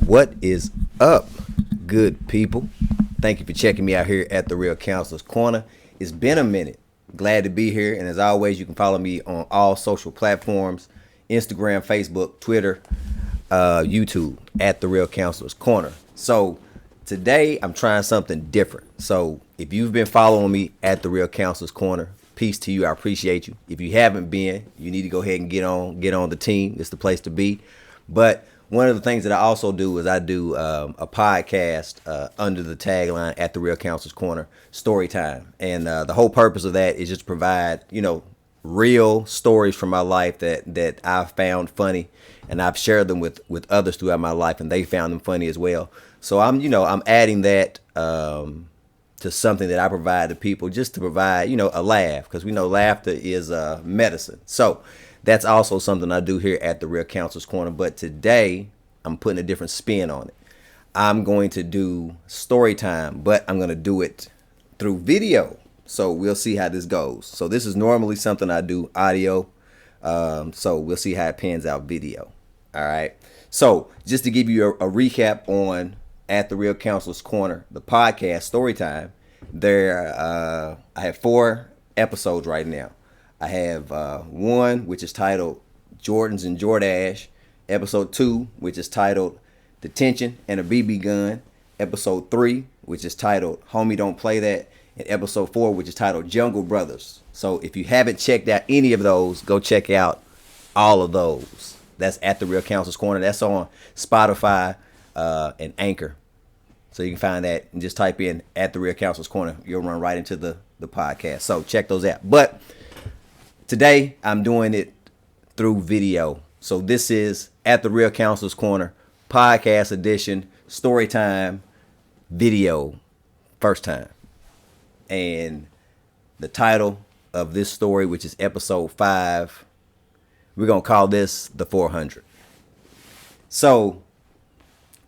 What is up, good people? Thank you for checking me out here at the Real Counselor's Corner. It's been a minute. Glad to be here. And as always, you can follow me on all social platforms: Instagram, Facebook, Twitter, YouTube at the Real Counselor's Corner. So today I'm trying something different. So if you've been following me at the Real Counselor's Corner, peace to you. I appreciate you. If you haven't been, you need to go ahead and get on the team. It's the place to be. But one of the things that I also do is I do a podcast under the tagline at the Real Counselor's Corner, Story Time. And the whole purpose of that is just to provide, real stories from my life that I've found funny, and I've shared them with others throughout my life, and they found them funny as well. So I'm adding that to something that I provide to people, just to provide, a laugh, because we know laughter is medicine. So that's also something I do here at the Real Counselor's Corner. But today, I'm putting a different spin on it. I'm going to do story time, but I'm going to do it through video. So we'll see how this goes. So this is normally something I do audio. So we'll see how it pans out video. All right. So just to give you a recap on at the Real Counselor's Corner, the podcast story time, I have 4 episodes right now. I have one which is titled Jordans and Jordache, episode 2 which is titled Detention and a BB Gun, episode 3 which is titled Homie Don't Play That, and episode 4 which is titled Jungle Brothers. So if you haven't checked out any of those, go check out all of those. That's at the Real Counselor's Corner. That's on Spotify and Anchor. So you can find that and just type in at the Real Counselor's Corner. You'll run right into the podcast. So check those out. But today, I'm doing it through video. So this is at the Real Counselor's Corner, podcast edition, story time, video, first time. And the title of this story, which is episode 5, we're going to call this the 400. So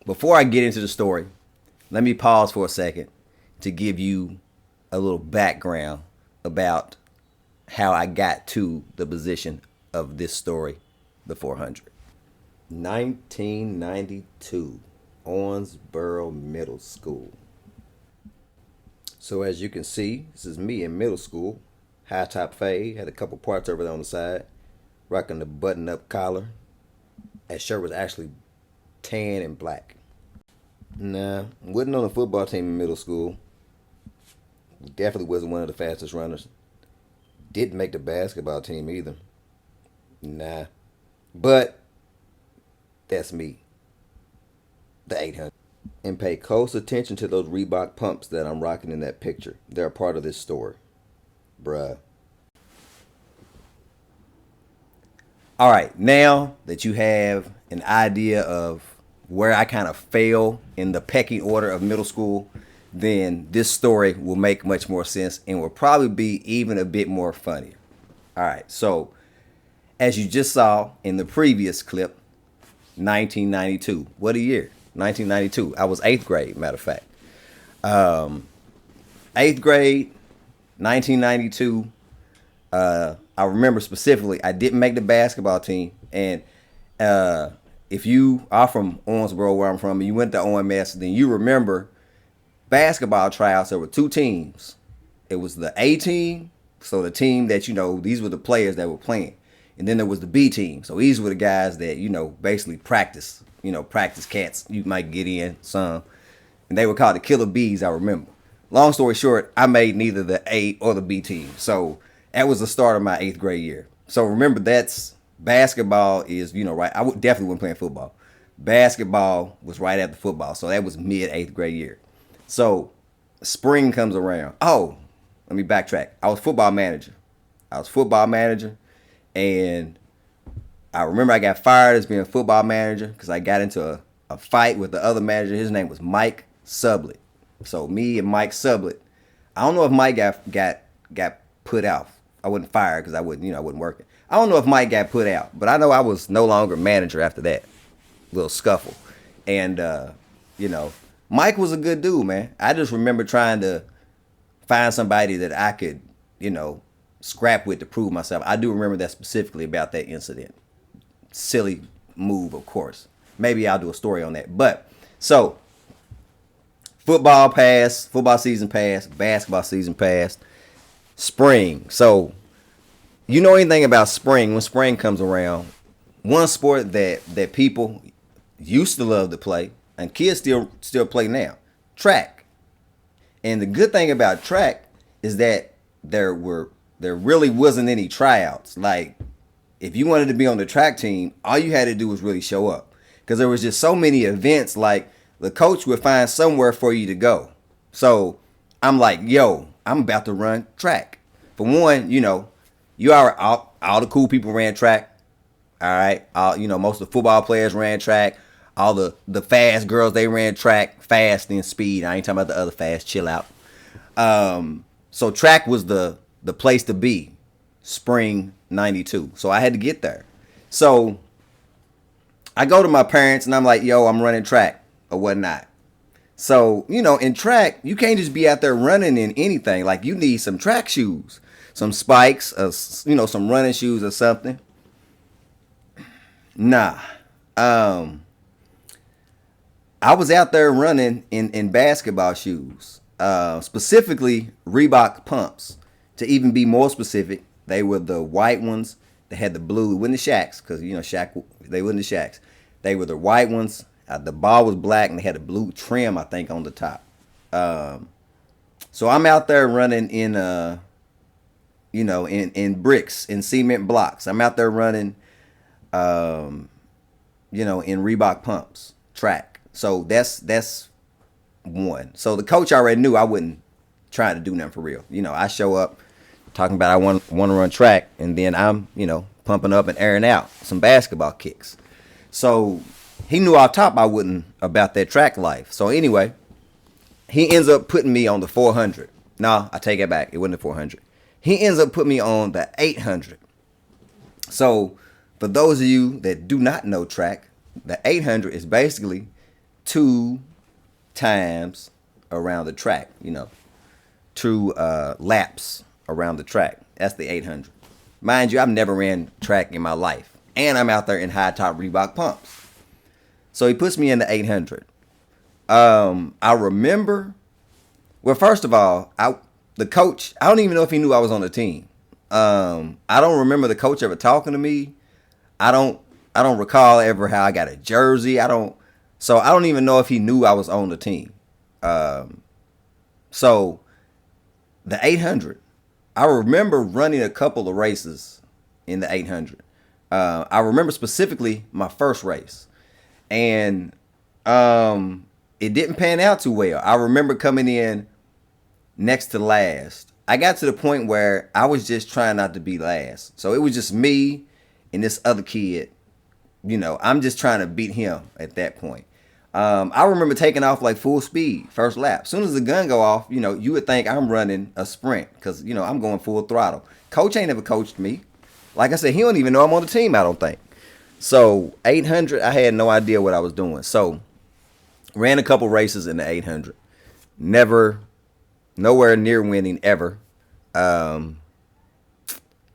before I get into the story, let me pause for a second to give you a little background about how I got to the position of this story, the 400. 1992, Owensboro Middle School. So as you can see, this is me in middle school. High top fade, had a couple parts over there on the side, rocking the button-up collar. That shirt was actually tan and black. Nah, wasn't on the football team in middle school. Definitely wasn't one of the fastest runners. Didn't make the basketball team either. Nah. But that's me. The 800. And pay close attention to those Reebok pumps that I'm rocking in that picture. They're a part of this story. Bruh. All right, now that you have an idea of where I kind of fell in the pecking order of middle school, then this story will make much more sense and will probably be even a bit more funny. All right, so as you just saw in the previous clip, 1992. What a year, 1992. I was 8th grade, matter of fact. 8th grade, 1992. I remember specifically, I didn't make the basketball team. And if you are from Owensboro, where I'm from, and you went to OMS, then you remember basketball tryouts. There were 2 teams. It was the A team, so the team that, these were the players that were playing. And then there was the B team. So these were the guys that, basically practice cats. You might get in some. And they were called the Killer Bees, I remember. Long story short, I made neither the A or the B team. So that was the start of my 8th grade year. So remember, that's basketball is, right. I definitely wasn't playing football. Basketball was right after football. So that was mid 8th grade year. So spring comes around. Oh, let me backtrack. I was football manager. And I remember I got fired as being a football manager because I got into a fight with the other manager. His name was Mike Sublett. So me and Mike Sublett, I don't know if Mike got put out. I wasn't fired because I wasn't working. I don't know if Mike got put out, but I know I was no longer manager after that little scuffle. And, Mike was a good dude, man. I just remember trying to find somebody that I could, scrap with to prove myself. I do remember that specifically about that incident. Silly move, of course. Maybe I'll do a story on that. But so football season passed, basketball season passed, spring. So you know anything about spring? When spring comes around, one sport that people used to love to play and kids still play now, track. And the good thing about track is that there really wasn't any tryouts. Like if you wanted to be on the track team, all you had to do was really show up because there was just so many events. Like the coach would find somewhere for you to go. So I'm like, yo, I'm about to run track. For one, you are all the cool people ran track. All right, most of the football players ran track. All the fast girls, they ran track, fast and speed. I ain't talking about the other fast. Chill out. So track was the place to be, spring '92. So I had to get there. So I go to my parents and I'm like, yo, I'm running track or whatnot. So, in track, you can't just be out there running in anything. Like you need some track shoes, some spikes, some running shoes or something. Nah. I was out there running in basketball shoes, specifically Reebok pumps. To even be more specific, they were the white ones that had the blue. It wasn't the Shaqs, because Shaq, they wasn't the Shaqs. They were the white ones. The ball was black and they had a blue trim, I think, on the top. So I'm out there running in bricks, in cement blocks. I'm out there running in Reebok pumps, track. So that's one. So the coach already knew I wasn't trying to do nothing for real. I show up talking about I want to run track, and then I'm, pumping up and airing out some basketball kicks. So he knew off top I wasn't about that track life. So anyway, he ends up putting me on the 400. No, I take it back. It wasn't the 400. He ends up putting me on the 800. So for those of you that do not know track, the 800 is basically 2 times around the track, 2 laps around the track. That's the 800. Mind you, I've never ran track in my life. And I'm out there in high top Reebok pumps. So he puts me in the 800. I remember, well, first of all, the coach, I don't even know if he knew I was on the team. I don't remember the coach ever talking to me. I don't recall ever how I got a jersey. I don't even know if he knew I was on the team. So the 800, I remember running a couple of races in the 800. I remember specifically my first race, and it didn't pan out too well. I remember coming in next to last. I got to the point where I was just trying not to be last. So it was just me and this other kid. I'm just trying to beat him at that point. I remember taking off like full speed, first lap. As soon as the gun go off, you would think I'm running a sprint because, I'm going full throttle. Coach ain't never coached me. Like I said, he don't even know I'm on the team, I don't think. So 800, I had no idea what I was doing. So ran a couple races in the 800. Nowhere near winning ever. And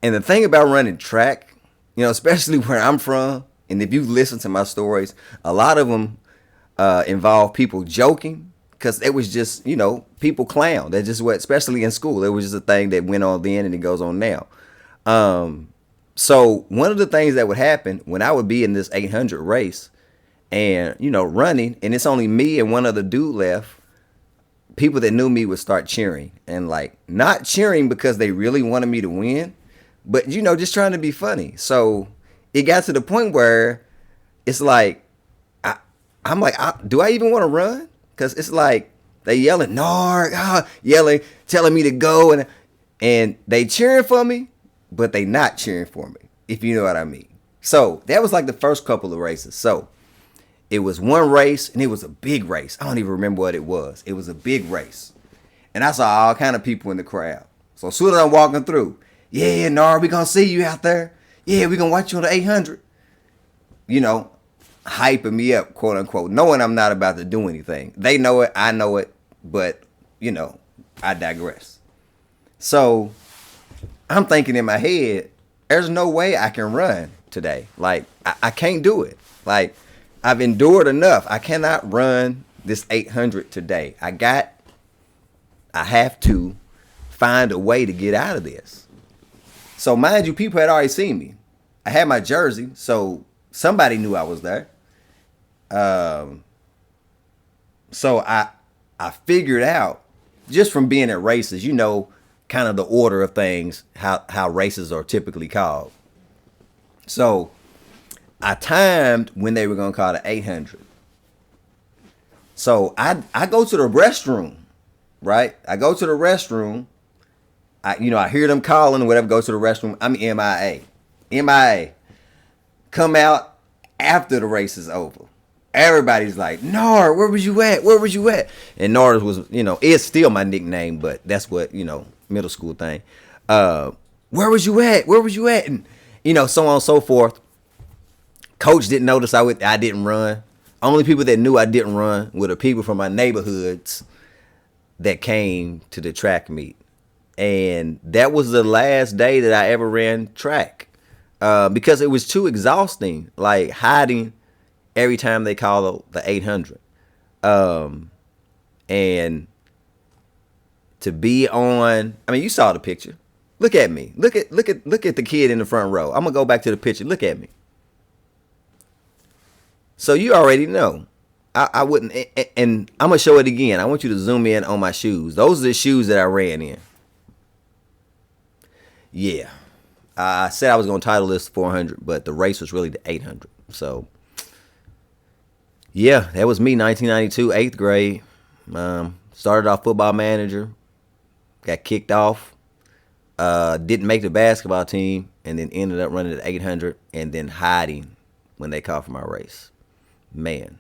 the thing about running track, especially where I'm from, and if you listen to my stories, a lot of them involve people joking, because it was just, people clown. That's just what, especially in school, it was just a thing that went on then and it goes on now. So one of the things that would happen when I would be in this 800 race and, running, and it's only me and one other dude left, people that knew me would start cheering, and like not cheering because they really wanted me to win, but, just trying to be funny. So it got to the point where it's like, I'm like, do I even want to run? Because it's like they yelling, Narg, yelling, telling me to go, and they cheering for me, but they not cheering for me, if you know what I mean. So that was like the first couple of races. So it was one race, and it was a big race. I don't even remember what it was. It was a big race. And I saw all kind of people in the crowd. So as soon as I'm walking through, yeah, Narg, we going to see you out there. Yeah, we going to watch you on the 800. Hyping me up, quote unquote, knowing I'm not about to do anything. They know it, I know it, but, I digress. So I'm thinking in my head, there's no way I can run today. Like, I can't do it. Like, I've endured enough. I cannot run this 800 today. I have to find a way to get out of this. So mind you, people had already seen me. I had my jersey, so somebody knew I was there. So I figured out just from being at races, you know, kind of the order of things, how races are typically called. So I timed when they were going to call the 800. So I go to the restroom, right? I go to the restroom. I hear them calling or whatever, go to the restroom. I'm MIA. MIA. Come out after the race is over. Everybody's like, Nard, where was you at? Where was you at? And Nard was, it's still my nickname, but that's what, middle school thing. Where was you at? Where was you at? And, so on and so forth. Coach didn't notice I didn't run. Only people that knew I didn't run were the people from my neighborhoods that came to the track meet. And that was the last day that I ever ran track because it was too exhausting, like hiding every time they call the 800. And to be on, you saw the picture. Look at me. Look at the kid in the front row. I'm gonna go back to the picture. Look at me. So you already know. I wouldn't, and I'm gonna show it again. I want you to zoom in on my shoes. Those are the shoes that I ran in. Yeah, I said I was gonna title this 400, but the race was really the 800. So yeah, that was me, 1992, 8th grade. Started off football manager, got kicked off, didn't make the basketball team, and then ended up running the 800 and then hiding when they called for my race. Man,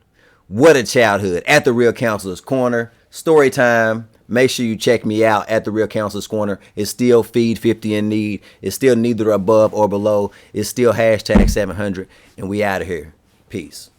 what a childhood. At the Real Counselor's Corner, story time. Make sure you check me out at the Real Counselor's Corner. It's still Feed 50 in Need. It's still neither above or below. It's still hashtag 700. And we out of here. Peace.